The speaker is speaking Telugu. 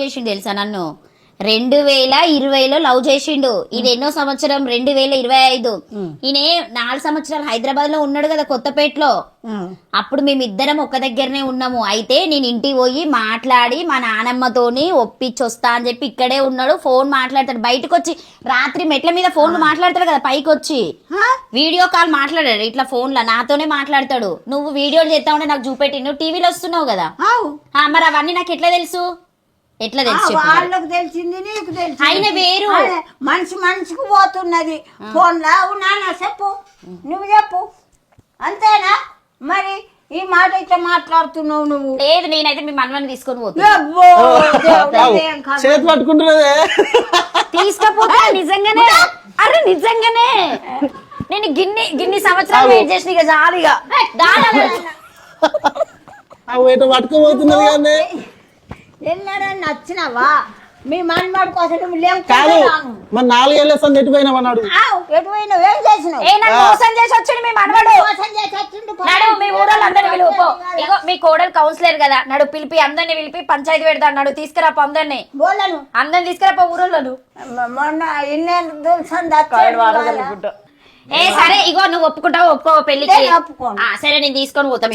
చేసిండు తెలుసా నన్ను 2020లో లవ్ చేసిండు. ఇది ఎన్నో సంవత్సరం 2025. ఈయన 4 సంవత్సరాలు హైదరాబాద్ లో ఉన్నాడు కదా కొత్తపేటలో. అప్పుడు మేమిద్దరం ఒక దగ్గరనే ఉన్నాము. అయితే నేను ఇంటికి పోయి మాట్లాడి మా నానమ్మతోని ఒప్పించి వస్తా అని చెప్పి ఇక్కడే ఉన్నాడు. ఫోన్ మాట్లాడతాడు బయటకు వచ్చి, రాత్రి మెట్ల మీద ఫోన్ మాట్లాడతాడు కదా పైకి వచ్చి వీడియో కాల్ మాట్లాడాడు ఇట్లా ఫోన్ లో నాతోనే మాట్లాడతాడు. నువ్వు వీడియోలు చేస్తా ఉంటే నాకు చూపెట్టి నువ్వు టీవీలో వస్తున్నావు కదా, మరి అవన్నీ నాకు ఎట్లా తెలుసు? ఎట్లా తెలుసు? వాళ్ళకు తెలిసింది నీకు తెలిసింది. ఆయన వేరు మనిషికి పోతున్నది ఫోన్ లో. నాన్న చెప్పు, నువ్వు చెప్పు, అంతేనా? మరి ఈ మాట ఇట్లా మాట్లాడుతున్నావు నువ్వు. లేదు, నేనైతే మీ మనవని తీసుకొని పోతున్నా. చేతి పట్టుకుంటున్నదే తీసుకపోతా నిజంగానే. అరే నిజంగానే నేను గిన్ని సంవత్సరాలు వెయిట్ చేసిన ఇక జాలిగా పట్టుకోబోతున్నది కానీ ఎన్నడన్నా నచ్చినావా? మీ మనమాడు కోసం నువ్వు లేవు కాదు. మరి 4 ఏళ్ళ సంది ఎటుపోయినావు అన్నాడు. ఎటుపోయినావు? ఏం చేసినావు? మోసం చేసి వచ్చిండు మీ మనవడు. నడు మీ ఊరోళ్ళందరినీ పిలుపు. ఇగో మీ కోడలు కౌన్సిలర్ కదా, నడు పిలిపి అందరిని పిలిపి పంచాయతీ పెడతాడు. నడు తీసుకురాపో అందరిని, అందరిని తీసుకురాపో ఊరోళ్ళను. మొన్న సరే ఇగో నువ్వు ఒప్పుకుంటావు ఒప్పుకో పెళ్లికి? సరే నేను తీసుకొని పోతా.